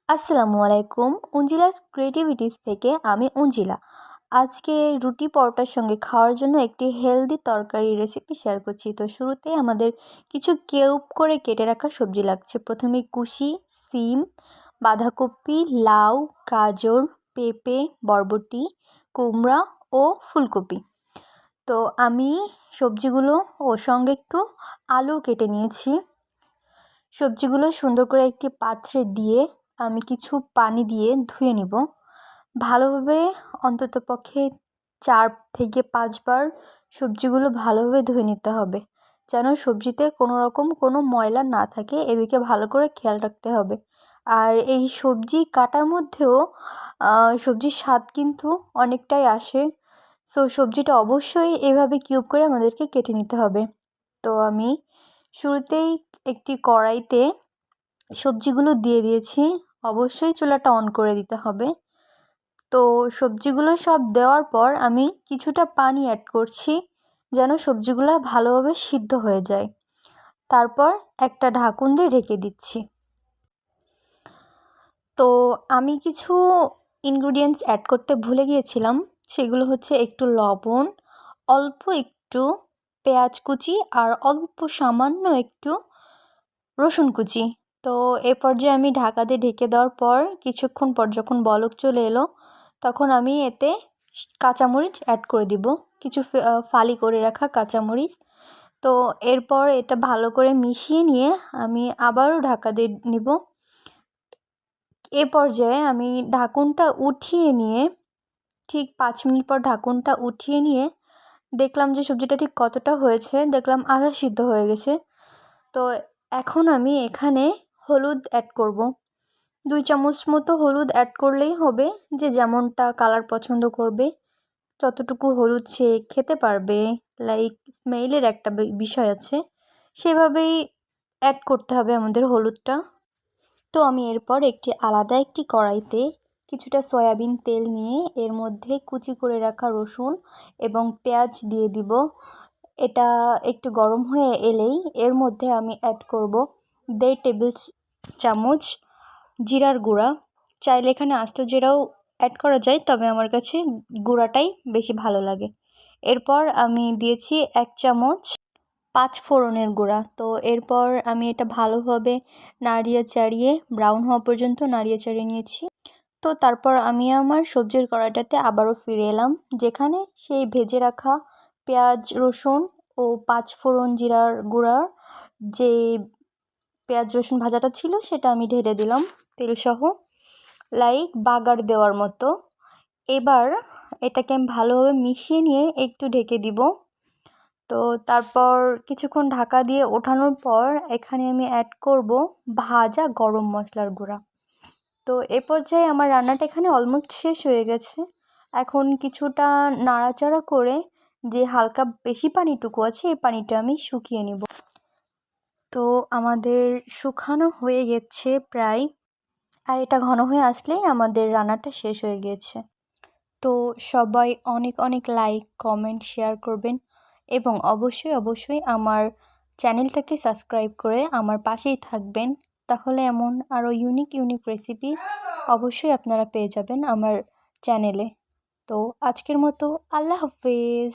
আসসালামু আলাইকুম। উঞ্জিলাস ক্রিয়েটিভিটিস থেকে আমি উঞ্জিলা। আজকে রুটি পরোটার সঙ্গে খাওয়ার জন্য একটি হেলদি তরকারি রেসিপি শেয়ার করছি। তো শুরুতেই আমাদের কিছু কিউব করে কেটে রাখা সবজি লাগছে। প্রথমে কুশি, সিম, বাঁধাকপি, লাউ, গাজর, পেঁপে, বরবটি, কুমড়া ও ফুলকপি। তো আমি সবজিগুলো সঙ্গে একটু আলু কেটে নিয়েছি। সবজিগুলো সুন্দর করে একটি পাত্রে দিয়ে আমি কিছু পানি দিয়ে ধুয়ে নিব। ভালোভাবে অন্ততপক্ষে 4 থেকে 5 বার সবজিগুলো ভালোভাবে ধুয়ে নিতে হবে, যেন সবজিতে কোনো রকম কোনো ময়লা না থাকে, এদিকে ভালো করে খেয়াল রাখতে হবে। আর এই সবজি কাটার মধ্যেও সবজির স্বাদ কিন্তু অনেকটাই আসে। সো সবজিটা অবশ্যই এভাবে কিউব করে আমাদেরকে কেটে নিতে হবে। তো আমি শুরুতেই একটি কড়াইতে সবজিগুলো দিয়ে দিয়েছি। অবশ্যই চুলাটা অন করে দিতে হবে। তো সবজিগুলো সব দেওয়ার পর আমি কিছুটা পানি অ্যাড করছি, যেন সবজিগুলো ভালোভাবে সিদ্ধ হয়ে যায়। তারপর একটা ঢাকুন দিয়ে ঢেকে দিচ্ছি। তো আমি কিছু ইনগ্রিডিয়েন্টস অ্যাড করতে ভুলে গিয়েছিলাম। সেগুলো হচ্ছে একটু লবণ, অল্প একটু পেঁয়াজ কুচি আর অল্প সামান্য একটু রসুন কুচি। তো এ পর্যায়ে আমি ঢাকা দিয়ে ঢেকে দেওয়ার পর কিছুক্ষণ পর যখন বলক চলে এলো, তখন আমি এতে কাঁচামরিচ অ্যাড করে দিব, কিছু ফালি করে রাখা কাঁচামরিচ। তো এরপর এটা ভালো করে মিশিয়ে নিয়ে আমি আবারও ঢাকা দিয়ে নিব। এ পর্যায়ে আমি ঢাকনটা উঠিয়ে নিয়ে ঠিক 5 মিনিট পর ঢাকনটা উঠিয়ে নিয়ে দেখলাম যে সবজিটা ঠিক কতটা হয়েছে, দেখলাম আধা সিদ্ধ হয়ে গেছে। তো এখন আমি এখানে হলুদ অ্যাড করব। 2 চামচ মতো হলুদ অ্যাড করলেই হবে, যে যেমনটা কালার পছন্দ করবে, যতটুকু হলুদ সে খেতে পারবে, লাইক স্মেলের একটা বিষয় আছে, সেভাবেই অ্যাড করতে হবে আমাদের হলুদটা। তো আমি এরপর আলাদা একটি কড়াইতে কিছুটা সয়াবিন তেল নিয়ে এর মধ্যে কুচি করে রাখা রসুন এবং পেঁয়াজ দিয়ে দিব। এটা একটু গরম হয়ে এলেই এর মধ্যে আমি অ্যাড করব 1.5 টেবিল চামচ জিরার গুঁড়া। চাইলে এখানে আস্ত জিরাও অ্যাড করা যায়, তবে আমার কাছে গুঁড়াটাই বেশি ভালো লাগে। এরপর আমি দিয়েছি 1 চামচ 5 ফোড়নের গুঁড়া। তো এরপর আমি এটা ভালোভাবে নাড়িয়ে চাড়িয়ে ব্রাউন হওয়া পর্যন্ত নাড়িয়ে চাড়িয়ে নিয়েছি। তো তারপর আমি আমার সবজির কড়াইটাতে আবারও ফিরে এলাম, যেখানে সেই ভেজে রাখা পেঁয়াজ, রসুন ও 5 ফোড়ন জিরার গুঁড়ার যে পেঁয়াজ রসুন ভাজাটা ছিল সেটা আমি ঢেলে দিলাম তেলসহ, লাইক বাগার দেওয়ার মতো। এবার এটাকে আমি ভালোভাবে মিশিয়ে নিয়ে একটু ঢেকে দিব। তো তারপর কিছুক্ষণ ঢাকা দিয়ে ওঠানোর পর এখানে আমি অ্যাড করব ভাজা গরম মশলার গুঁড়া। তো এ পর্যায়ে আমার রান্নাটা এখানে অলমোস্ট শেষ হয়ে গেছে। এখন কিছুটা নাড়াচাড়া করে যে হালকা বেশি পানিটুকু আছে এই পানিটা আমি শুকিয়ে নিব। তো আমাদের শুকানো হয়ে গেছে প্রায়, আর এটা ঘন হয়ে আসলেই আমাদের রান্নাটা শেষ হয়ে গিয়েছে। তো সবাই অনেক অনেক লাইক, কমেন্ট, শেয়ার করবেন এবং অবশ্যই আমার চ্যানেলটাকে সাবস্ক্রাইব করে আমার পাশেই থাকবেন। তাহলে এমন আরও ইউনিক রেসিপি অবশ্যই আপনারা পেয়ে যাবেন আমার চ্যানেলে। তো আজকের মতো আল্লাহ হাফেজ।